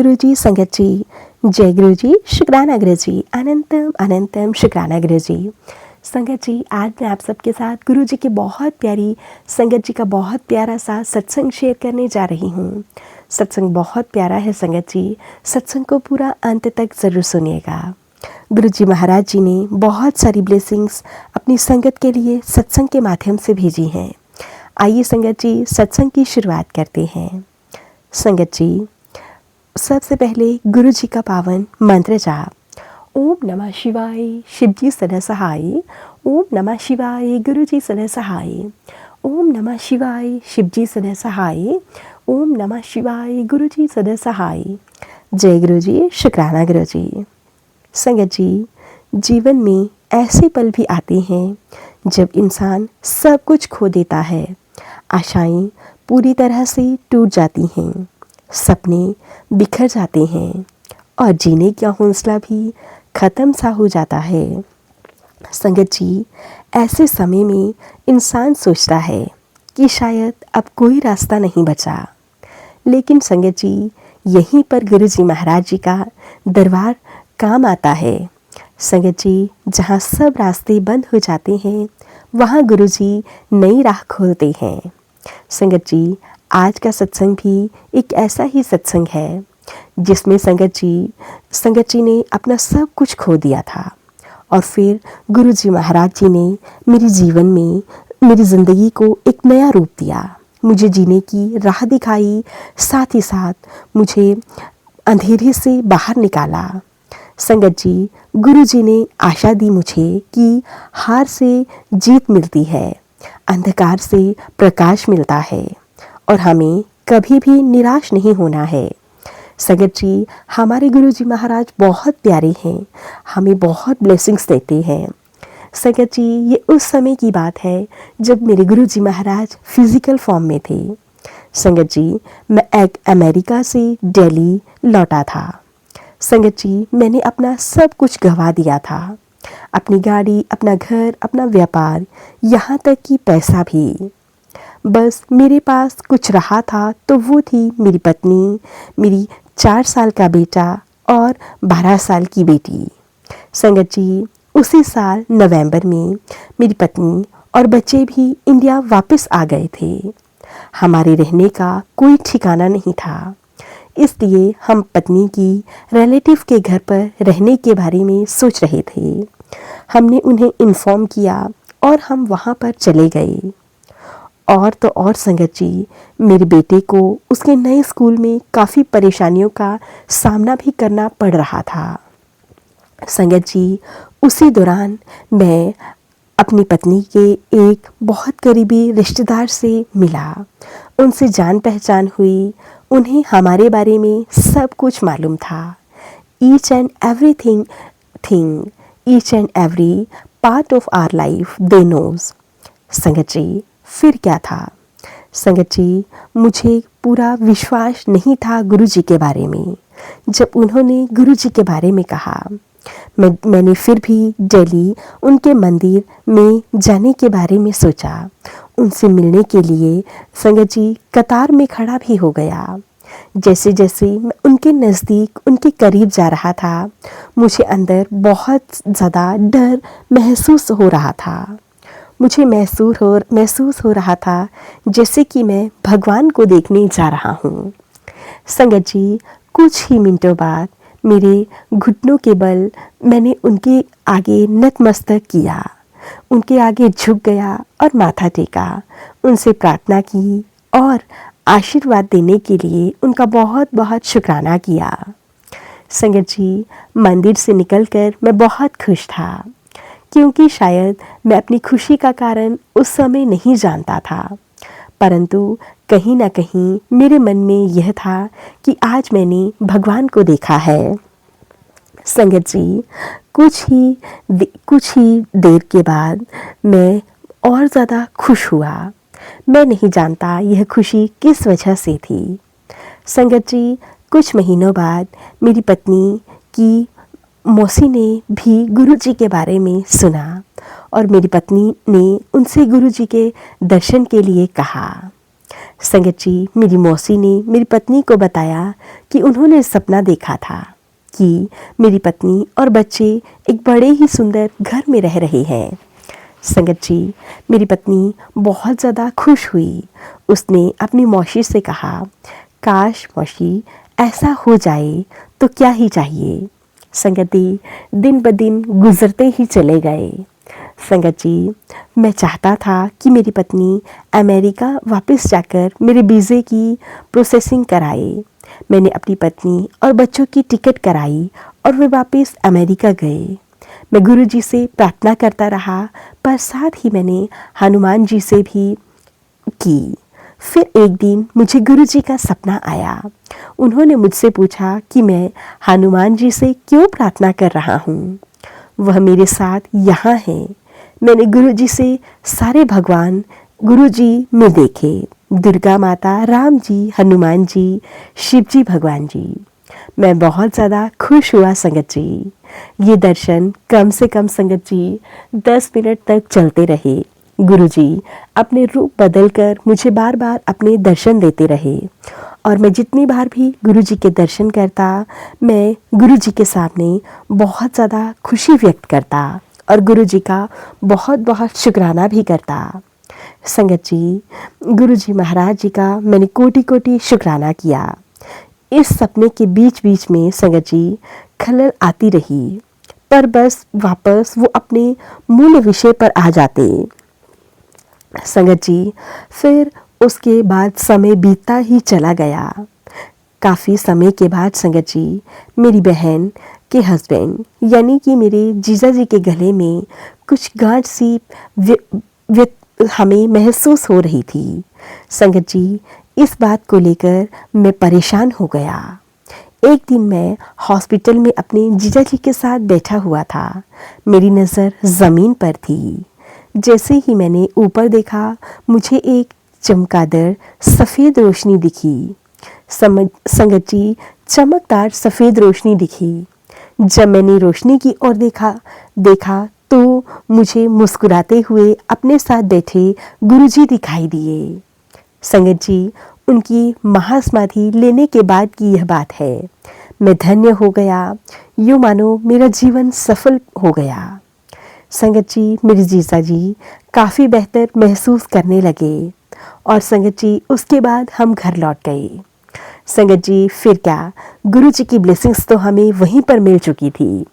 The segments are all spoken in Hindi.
गुरु जी, संगत जी, जय गुरु जी, शुक्राना गुरु जी, अनंतम अनंतम शुक्राना गुरु जी। संगत जी, आज मैं आप सबके साथ गुरु जी की बहुत प्यारी संगत जी का बहुत प्यारा सा सत्संग शेयर करने जा रही हूँ। सत्संग बहुत प्यारा है संगत जी, सत्संग को पूरा अंत तक ज़रूर सुनिएगा। गुरु जी महाराज जी ने बहुत सारी ब्लेसिंग्स अपनी संगत के लिए सत्संग के माध्यम से भेजी हैं। आइए संगत जी, सत्संग की शुरुआत करते हैं। संगत जी, सबसे पहले गुरु जी का पावन मंत्र जाप। ओम नमः शिवाय, शिव जी सदा सहाय। ओम नमः शिवाय, गुरु जी सदा सहाय। ओम नमः शिवाय, शिव जी सदा सहाय। ओम नमः शिवाय, गुरु जी सदा सहाय। जय गुरु जी, शुक्राना गुरु जी। संगत जी, जीवन में ऐसे पल भी आते हैं जब इंसान सब कुछ खो देता है, आशाएं पूरी तरह से टूट जाती हैं, सपने बिखर जाते हैं और जीने का हौसला भी ख़त्म सा हो जाता है। संगत जी, ऐसे समय में इंसान सोचता है कि शायद अब कोई रास्ता नहीं बचा, लेकिन संगत जी, यहीं पर गुरु जी महाराज जी का दरबार काम आता है। संगत जी, जहाँ सब रास्ते बंद हो जाते हैं, वहाँ गुरु जी नई राह खोलते हैं। संगत जी, आज का सत्संग भी एक ऐसा ही सत्संग है जिसमें संगत जी ने अपना सब कुछ खो दिया था और फिर गुरु जी महाराज जी ने मेरे जीवन में मेरी ज़िंदगी को एक नया रूप दिया, मुझे जीने की राह दिखाई, साथ ही साथ मुझे अंधेरे से बाहर निकाला। संगत जी, गुरु जी ने आशा दी मुझे कि हार से जीत मिलती है, अंधकार से प्रकाश मिलता है और हमें कभी भी निराश नहीं होना है। संगत जी, हमारे गुरु जी महाराज बहुत प्यारे हैं, हमें बहुत ब्लेसिंग्स देते हैं। संगत जी, ये उस समय की बात है जब मेरे गुरु जी महाराज फिजिकल फॉर्म में थे। संगत जी, मैं एक अमेरिका से दिल्ली लौटा था। संगत जी, मैंने अपना सब कुछ गंवा दिया था, अपनी गाड़ी, अपना घर, अपना व्यापार, यहाँ तक कि पैसा भी। बस मेरे पास कुछ रहा था तो वो थी मेरी पत्नी, मेरी 4 साल का बेटा और 12 साल की बेटी। संगत जी, उसी साल नवंबर में मेरी पत्नी और बच्चे भी इंडिया वापस आ गए थे। हमारे रहने का कोई ठिकाना नहीं था, इसलिए हम पत्नी की रिलेटिव के घर पर रहने के बारे में सोच रहे थे। हमने उन्हें इन्फॉर्म किया और हम वहाँ पर चले गए। और तो और संगत जी, मेरे बेटे को उसके नए स्कूल में काफ़ी परेशानियों का सामना भी करना पड़ रहा था। संगत जी, उसी दौरान मैं अपनी पत्नी के एक बहुत करीबी रिश्तेदार से मिला, उनसे जान पहचान हुई, उन्हें हमारे बारे में सब कुछ मालूम था। Each and every part of our life they knows. संगत जी, फिर क्या था? संगत जी, मुझे पूरा विश्वास नहीं था गुरु जी के बारे में। जब उन्होंने गुरु जी के बारे में कहा, मैंने फिर भी दिल्ली उनके मंदिर में जाने के बारे में सोचा, उनसे मिलने के लिए संगत जी कतार में खड़ा भी हो गया। जैसे जैसे मैं उनके नज़दीक, उनके करीब जा रहा था, मुझे अंदर बहुत ज़्यादा डर महसूस हो रहा था। मुझे महसूस हो रहा था जैसे कि मैं भगवान को देखने जा रहा हूँ। संगत जी, कुछ ही मिनटों बाद मेरे घुटनों के बल मैंने उनके आगे नतमस्तक किया, उनके आगे झुक गया और माथा टेका, उनसे प्रार्थना की और आशीर्वाद देने के लिए उनका बहुत बहुत शुक्राना किया। संगत जी, मंदिर से निकलकर मैं बहुत खुश था, क्योंकि शायद मैं अपनी खुशी का कारण उस समय नहीं जानता था, परंतु कहीं ना कहीं मेरे मन में यह था कि आज मैंने भगवान को देखा है। संगत जी, कुछ ही देर के बाद मैं और ज़्यादा खुश हुआ। मैं नहीं जानता यह खुशी किस वजह से थी। संगत जी, कुछ महीनों बाद मेरी पत्नी की मौसी ने भी गुरु जी के बारे में सुना और मेरी पत्नी ने उनसे गुरु जी के दर्शन के लिए कहा। संगत जी, मेरी मौसी ने मेरी पत्नी को बताया कि उन्होंने सपना देखा था कि मेरी पत्नी और बच्चे एक बड़े ही सुंदर घर में रह रहे हैं। संगत जी, मेरी पत्नी बहुत ज़्यादा खुश हुई। उसने अपनी मौसी से कहा, काश मौसी ऐसा हो जाए तो क्या ही चाहिए। संगत जी, दिन ब दिन गुजरते ही चले गए। संगत जी, मैं चाहता था कि मेरी पत्नी अमेरिका वापस जाकर मेरे वीज़े की प्रोसेसिंग कराए। मैंने अपनी पत्नी और बच्चों की टिकट कराई और वे वापस अमेरिका गए। मैं गुरु जी से प्रार्थना करता रहा, पर साथ ही मैंने हनुमान जी से भी की। फिर एक दिन मुझे गुरु जी का सपना आया। उन्होंने मुझसे पूछा कि मैं हनुमान जी से क्यों प्रार्थना कर रहा हूँ। वह मेरे साथ यहाँ है। मैंने गुरु जी से सारे भगवान गुरु जी में देखे, दुर्गा माता, राम जी, हनुमान जी, शिव जी भगवान जी। मैं बहुत ज़्यादा खुश हुआ संगत जी। ये दर्शन कम से कम संगत जी 10 मिनट तक चलते रहे। गुरु जी अपने रूप बदलकर मुझे बार बार अपने दर्शन देते रहे और मैं जितनी बार भी गुरु जी के दर्शन करता, मैं गुरु जी के सामने बहुत ज़्यादा खुशी व्यक्त करता और गुरु जी का बहुत बहुत शुक्राना भी करता। संगत जी, गुरु जी महाराज जी का मैंने कोटि कोटि शुक्राना किया। इस सपने के बीच बीच में संगत जी खलल आती रही, पर बस वापस वो अपने मूल विषय पर आ जाते। संगत जी, फिर उसके बाद समय बीतता ही चला गया। काफ़ी समय के बाद संगत जी, मेरी बहन के हस्बैंड यानी कि मेरे जीजा जी के गले में कुछ गांठ सी हमें महसूस हो रही थी। संगत जी, इस बात को लेकर मैं परेशान हो गया। एक दिन मैं हॉस्पिटल में अपने जीजा जी के साथ बैठा हुआ था। मेरी नज़र ज़मीन पर थी। जैसे ही मैंने ऊपर देखा, मुझे एक चमगादड़ सफ़ेद रोशनी दिखी। संगत जी, चमकदार सफ़ेद रोशनी दिखी। जब मैंने रोशनी की ओर देखा तो मुझे मुस्कुराते हुए अपने साथ बैठे गुरुजी दिखाई दिए। संगत जी, उनकी महासमाधि लेने के बाद की यह बात है। मैं धन्य हो गया, यूँ मानो मेरा जीवन सफल हो गया। संगत जी, मेरे जीजा जी काफ़ी बेहतर महसूस करने लगे और संगत जी उसके बाद हम घर लौट गए। संगत जी, फिर क्या, गुरु जी की ब्लेसिंग्स तो हमें वहीं पर मिल चुकी थी।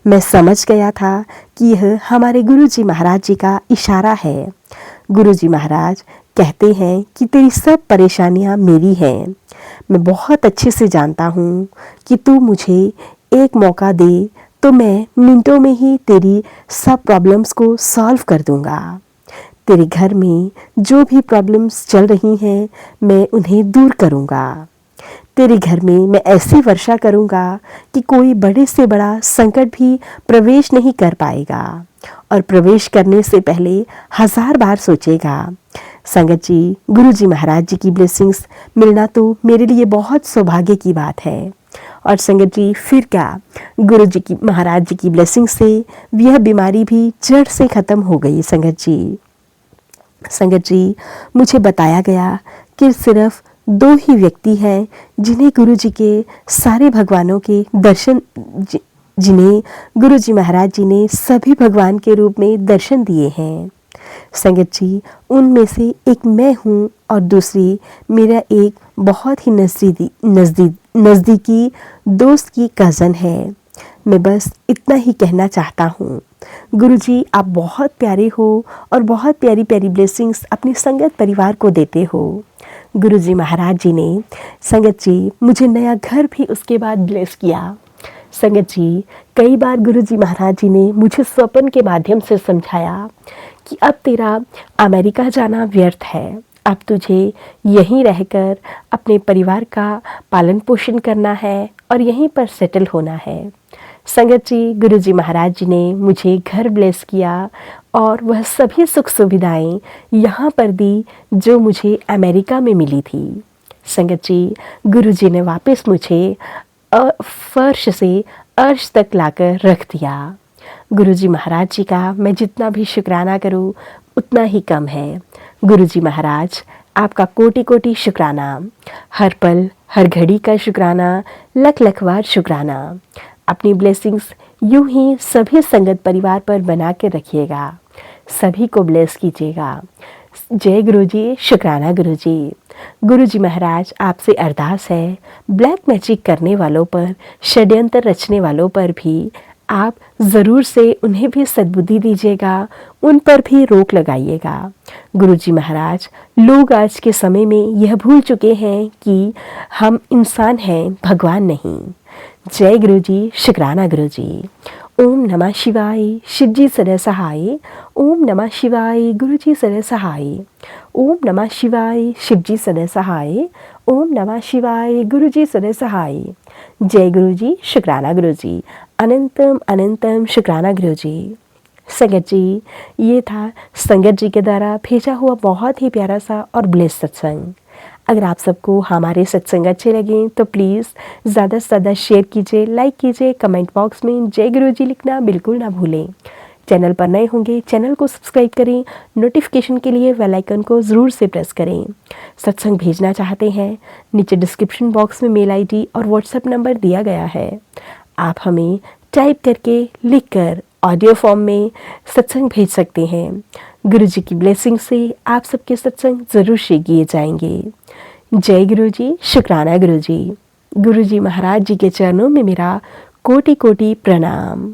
मैं समझ गया था कि यह हमारे गुरु जी महाराज जी का इशारा है। गुरु जी महाराज कहते हैं कि तेरी सब परेशानियां मेरी हैं। मैं बहुत अच्छे से जानता हूँ कि तू मुझे एक मौका दे तो मैं मिनटों में ही तेरी सब प्रॉब्लम्स को सॉल्व कर दूंगा। तेरे घर में जो भी प्रॉब्लम्स चल रही हैं, मैं उन्हें दूर करूंगा। तेरे घर में मैं ऐसी वर्षा करूंगा कि कोई बड़े से बड़ा संकट भी प्रवेश नहीं कर पाएगा और प्रवेश करने से पहले 1000 बार सोचेगा। संगत जी, गुरु जी महाराज जी की ब्लेसिंग्स मिलना तो मेरे लिए बहुत सौभाग्य की बात है। और संगत जी, फिर क्या, गुरु जी की महाराज जी की ब्लेसिंग से यह बीमारी भी जड़ से ख़त्म हो गई। संगत जी, मुझे बताया गया कि सिर्फ 2 ही व्यक्ति हैं जिन्हें गुरु जी के सारे भगवानों के दर्शन जिन्हें गुरु जी महाराज जी ने सभी भगवान के रूप में दर्शन दिए हैं। संगत जी, उनमें से एक मैं हूँ और दूसरी मेरा एक बहुत ही नज़दीकी दोस्त की कज़न है। मैं बस इतना ही कहना चाहता हूँ। गुरुजी, आप बहुत प्यारे हो और बहुत प्यारी प्यारी ब्लेसिंग्स अपनी संगत परिवार को देते हो। गुरुजी महाराज जी ने संगत जी मुझे नया घर भी उसके बाद ब्लेस किया। संगत जी, कई बार गुरुजी महाराज जी ने मुझे स्वप्न के माध्यम से समझाया कि अब तेरा अमेरिका जाना व्यर्थ है, अब तुझे यहीं रहकर अपने परिवार का पालन पोषण करना है और यहीं पर सेटल होना है। संगत जी, गुरुजी महाराज जी ने मुझे घर ब्लेस किया और वह सभी सुख सुविधाएं यहाँ पर दी जो मुझे अमेरिका में मिली थी। संगत जी, गुरुजी ने वापस मुझे फर्श से अर्श तक लाकर रख दिया। गुरुजी महाराज जी का मैं जितना भी शुक्राना करूं उतना ही कम है। गुरुजी महाराज, आपका कोटि कोटि शुक्राना। हर पल हर घड़ी का शुक्राना, लख लख बार शुक्राना। अपनी ब्लेसिंग्स यूं ही सभी संगत परिवार पर बना के रखिएगा, सभी को ब्लेस कीजिएगा। जय गुरु जी, शुक्राना गुरु जी। गुरु जी महाराज आपसे अरदास है, ब्लैक मैजिक करने वालों पर, षड्यंत्र रचने वालों पर भी आप ज़रूर से उन्हें भी सद्बुद्धि दीजिएगा, उन पर भी रोक लगाइएगा। गुरु जी महाराज, लोग आज के समय में यह भूल चुके हैं कि हम इंसान हैं, भगवान नहीं। जय गुरु जी, शुक्राना गुरु जी। ओम नमः शिवाय, शिव जी सदा सहाय। ओम नमः शिवाय, गुरु जी सदा सहाय। ओम नमः शिवाय, शिव जी सदा सहाय। ओम नमः शिवाय, गुरु जी सदा सहाय। जय गुरु जी, शुक्राना गुरु जी। अनंतम अनंतम शुक्राना गुरु जी। संगत जी, ये था संगत जी के द्वारा भेजा हुआ बहुत ही प्यारा सा और ब्लेस सत्संग। अगर आप सबको हमारे सत्संग अच्छे लगें तो प्लीज़ ज़्यादा से ज़्यादा शेयर कीजिए, लाइक कीजिए, कमेंट बॉक्स में जय गुरु जी लिखना बिल्कुल ना भूलें। चैनल पर नए होंगे चैनल को सब्सक्राइब करें, नोटिफिकेशन के लिए बेल आइकन को ज़रूर से प्रेस करें। सत्संग भेजना चाहते हैं, नीचे डिस्क्रिप्शन बॉक्स में मेल आईडी और व्हाट्सएप नंबर दिया गया है। आप हमें टाइप करके, लिख कर ऑडियो फॉर्म में सत्संग भेज सकते हैं। गुरु जी की ब्लेसिंग से आप सबके सत्संग ज़रूर शेयर किए जाएंगे। जय गुरु जी, शुक्राना गुरु जी। गुरु जी महाराज जी के चरणों में मेरा कोटि कोटि प्रणाम।